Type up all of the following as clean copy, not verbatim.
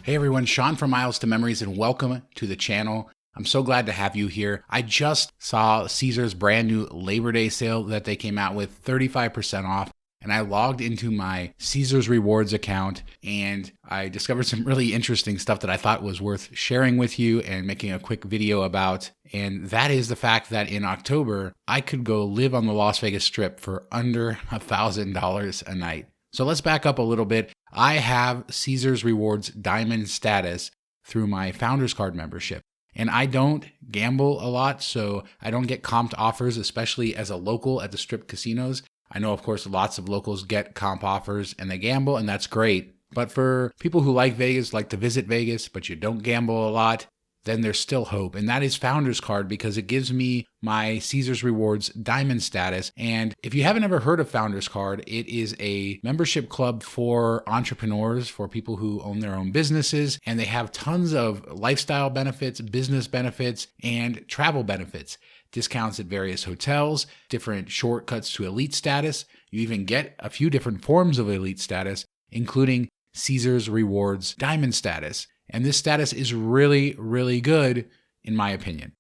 Hey everyone, Shawn from Miles to Memories, and welcome to the channel. I'm so glad to have you here. I just saw Caesars' brand new Labor Day sale that they came out with, 35% off, and I logged into my Caesars Rewards account and I discovered some really interesting stuff that I thought was worth sharing with you and making a quick video about. And that is the fact that in October, I could go live on the Las Vegas Strip for under $1,000 a night. So let's back up a little bit. I have Caesars Rewards Diamond status through my Founderscard membership. And I don't gamble a lot, so I don't get comped offers, especially as a local at the Strip casinos. I know, of course, lots of locals get comp offers and they gamble, and that's great. But for people who like Vegas, like to visit Vegas, but you don't gamble a lot, then there's still hope. And that is Founderscard, because it gives me my Caesars Rewards Diamond status. And if you haven't ever heard of Founderscard, it is a membership club for entrepreneurs, for people who own their own businesses. And they have tons of lifestyle benefits, business benefits, and travel benefits. Discounts at various hotels, different shortcuts to elite status. You even get a few different forms of elite status, including Caesars Rewards Diamond status. And this status is really, really good, in my opinion.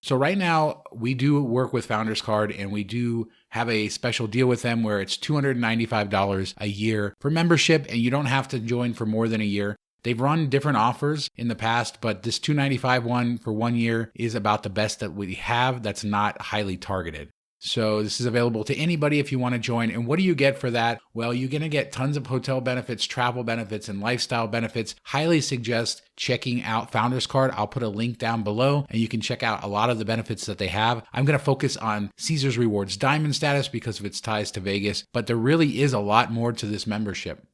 So right now, we do work with Founderscard, and we do have a special deal with them where it's $295 a year for membership, and you don't have to join for more than a year. They've run different offers in the past, but this $295 one for 1 year is about the best that we have that's not highly targeted. So this is available to anybody if you want to join. And what do you get for that? Well, you're going to get tons of hotel benefits, travel benefits, and lifestyle benefits. Highly suggest checking out Founderscard. I'll put a link down below and you can check out a lot of the benefits that they have. I'm going to focus on Caesars Rewards Diamond status because of its ties to Vegas, but there really is a lot more to this membership.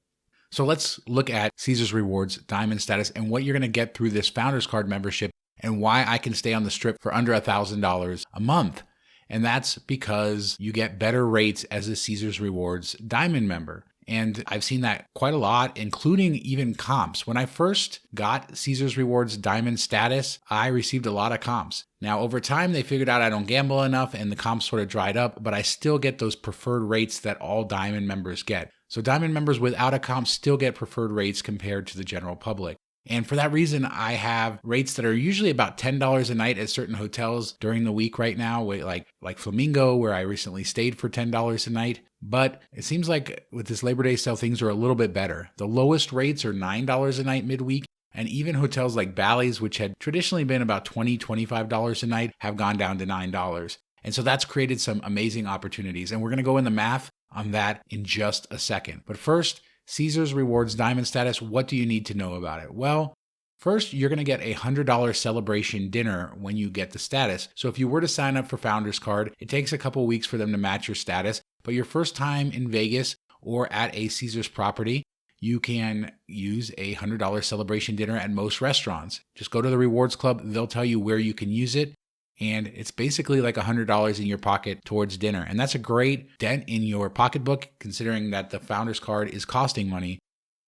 So let's look at Caesars Rewards Diamond status and what you're going to get through this Founderscard membership and why I can stay on the Strip for under $1,000 a month. And that's because you get better rates as a Caesars Rewards Diamond member. And I've seen that quite a lot, including even comps. When I first got Caesars Rewards Diamond status, I received a lot of comps. Now, over time, they figured out I don't gamble enough and the comps sort of dried up, but I still get those preferred rates that all Diamond members get. So Diamond members without a comp still get preferred rates compared to the general public. And for that reason, I have rates that are usually about $10 a night at certain hotels during the week right now, like Flamingo, where I recently stayed for $10 a night. But it seems like with this Labor Day sale, things are a little bit better. The lowest rates are $9 a night midweek, and even hotels like Bally's, which had traditionally been about $20, $25 a night, have gone down to $9. And so that's created some amazing opportunities. And we're going to go in the math on that in just a second. But first, Caesars Rewards Diamond status, what do you need to know about it? Well, first, you're going to get a $100 celebration dinner when you get the status. So if you were to sign up for Founderscard, it takes a couple weeks for them to match your status, but your first time in Vegas or at a Caesars property, you can use a $100 celebration dinner at most restaurants. Just go to the Rewards Club, they'll tell you where you can use it. And it's basically like $100 in your pocket towards dinner. And that's a great dent in your pocketbook, considering that the Founderscard is costing money.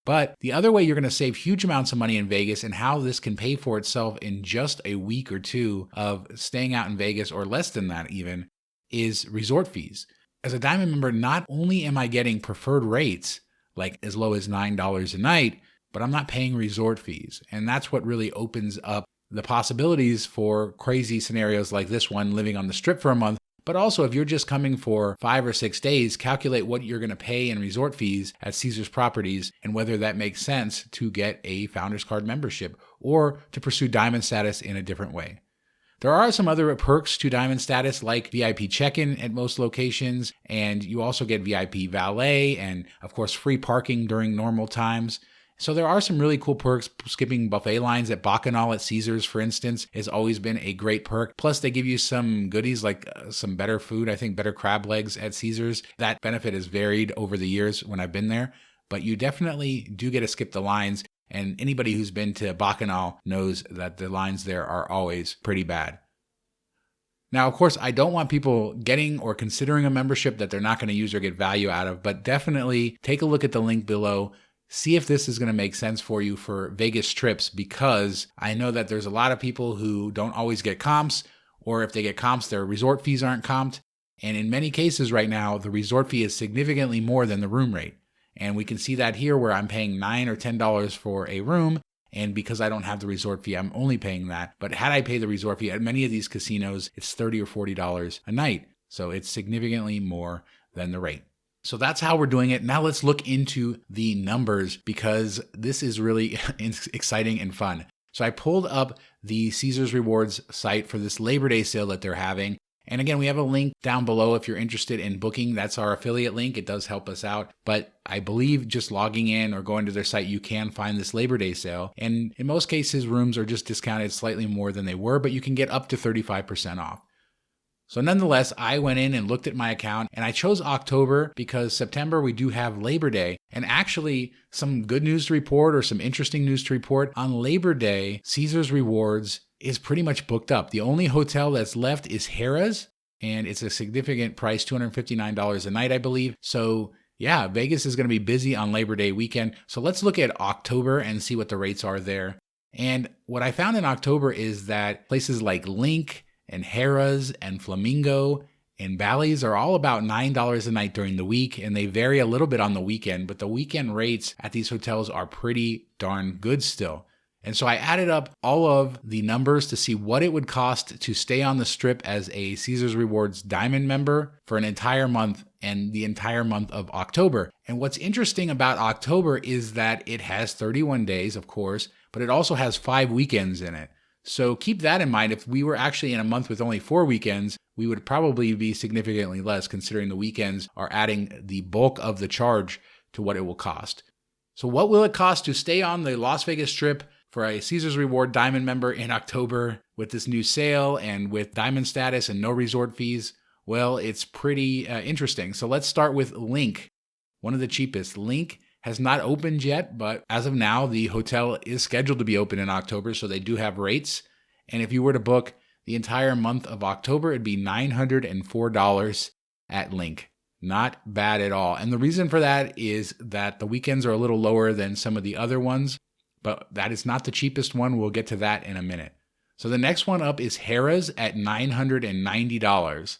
But the other way you're going to save huge amounts of money in Vegas, and how this can pay for itself in just a week or two of staying out in Vegas, or less than that even, is resort fees. As a Diamond member, not only am I getting preferred rates, like as low as $9 a night, but I'm not paying resort fees. And that's what really opens up the possibilities for crazy scenarios like this one, living on the Strip for a month. But also, if you're just coming for 5 or 6 days, calculate what you're going to pay in resort fees at Caesars properties and whether that makes sense to get a Founderscard membership or to pursue Diamond status in a different way. There are some other perks to Diamond status, like VIP check-in at most locations, and you also get VIP valet and, of course, free parking during normal times. So there are some really cool perks. Skipping buffet lines at Bacchanal at Caesars, for instance, has always been a great perk. Plus, they give you some goodies like some better food, I think better crab legs at Caesars. That benefit has varied over the years when I've been there, but you definitely do get to skip the lines. And anybody who's been to Bacchanal knows that the lines there are always pretty bad. Now, of course, I don't want people getting or considering a membership that they're not going to use or get value out of, but definitely take a look at the link below. See if this is going to make sense for you for Vegas trips, because I know that there's a lot of people who don't always get comps, or if they get comps, their resort fees aren't comped. And in many cases right now, the resort fee is significantly more than the room rate. And we can see that here where I'm paying $9 or $10 for a room. And because I don't have the resort fee, I'm only paying that. But had I paid the resort fee at many of these casinos, it's $30 or $40 a night. So it's significantly more than the rate. So that's how we're doing it. Now let's look into the numbers because this is really exciting and fun. So I pulled up the Caesars Rewards site for this Labor Day sale that they're having. And again, we have a link down below if you're interested in booking. That's our affiliate link. It does help us out. But I believe just logging in or going to their site, you can find this Labor Day sale. And in most cases, rooms are just discounted slightly more than they were, but you can get up to 35% off. So nonetheless, I went in and looked at my account and I chose October because September we do have Labor Day. And actually some good news to report or some interesting news to report on Labor Day, Caesars Rewards is pretty much booked up. The only hotel that's left is Harrah's and it's a significant price, $259 a night, I believe. So yeah, Vegas is going to be busy on Labor Day weekend. So let's look at October and see what the rates are there. And what I found in October is that places like Link and Harrah's and Flamingo and Bally's are all about $9 a night during the week, and they vary a little bit on the weekend, but the weekend rates at these hotels are pretty darn good still. And so I added up all of the numbers to see what it would cost to stay on the Strip as a Caesars Rewards Diamond member for an entire month and the entire month of October. And what's interesting about October is that it has 31 days, of course, but it also has 5 weekends in it. So keep that in mind. If we were actually in a month with only 4 weekends, we would probably be significantly less considering the weekends are adding the bulk of the charge to what it will cost. So what will it cost to stay on the Las Vegas Strip for a Caesars Reward Diamond member in October with this new sale and with Diamond status and no resort fees? Well, it's pretty interesting. So let's start with Link, one of the cheapest. Link has not opened yet, but as of now, the hotel is scheduled to be open in October, so they do have rates. And if you were to book the entire month of October, it'd be $904 at Link. Not bad at all. And the reason for that is that the weekends are a little lower than some of the other ones, but that is not the cheapest one. We'll get to that in a minute. So the next one up is Harrah's at $990.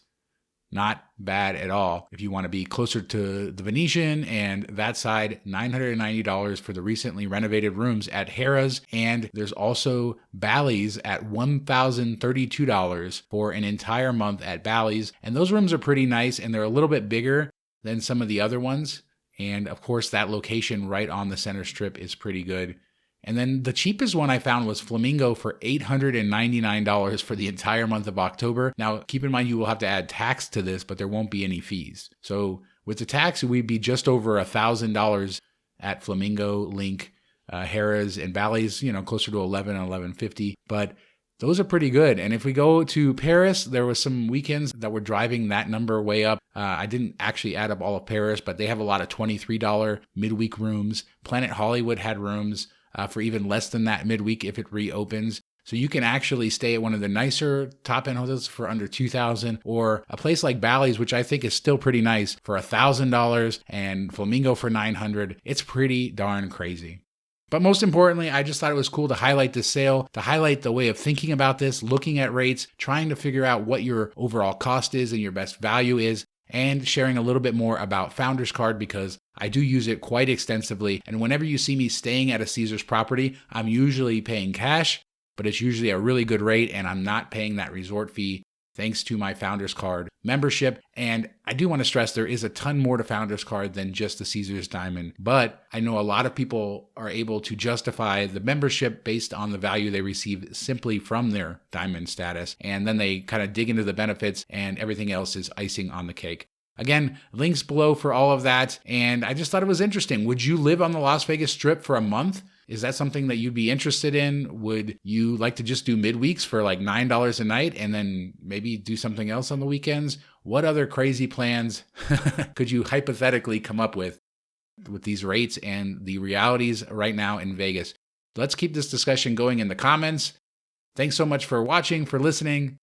Not bad at all. If you want to be closer to the Venetian and that side, $990 for the recently renovated rooms at Harrah's. And there's also Bally's at $1,032 for an entire month at Bally's. And those rooms are pretty nice and they're a little bit bigger than some of the other ones. And of course, that location right on the center strip is pretty good. And then the cheapest one I found was Flamingo for $899 for the entire month of October. Now, keep in mind, you will have to add tax to this, but there won't be any fees. So with the tax, we'd be just over $1,000 at Flamingo, Link, Harrah's, and Bally's, closer to $11 and $11.50. But those are pretty good. And if we go to Paris, there was some weekends that were driving that number way up. I didn't actually add up all of Paris, but they have a lot of $23 midweek rooms. Planet Hollywood had rooms for even less than that midweek if it reopens. So you can actually stay at one of the nicer top-end hotels for under $2,000, or a place like Bally's, which I think is still pretty nice, for $1,000, and Flamingo for $900. It's pretty darn crazy. But most importantly, I just thought it was cool to highlight this sale, to highlight the way of thinking about this, looking at rates, trying to figure out what your overall cost is and your best value is, and sharing a little bit more about Founderscard because I do use it quite extensively. And whenever you see me staying at a Caesars property, I'm usually paying cash, but it's usually a really good rate and I'm not paying that resort fee thanks to my Founderscard membership. And I do want to stress there is a ton more to Founderscard than just the Caesars Diamond, but I know a lot of people are able to justify the membership based on the value they receive simply from their Diamond status. And then they kind of dig into the benefits and everything else is icing on the cake. Again, links below for all of that. And I just thought it was interesting. Would you live on the Las Vegas Strip for a month? Is that something that you'd be interested in? Would you like to just do midweeks for like $9 a night and then maybe do something else on the weekends? What other crazy plans could you hypothetically come up with these rates and the realities right now in Vegas? Let's keep this discussion going in the comments. Thanks so much for watching, for listening.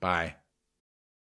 Bye.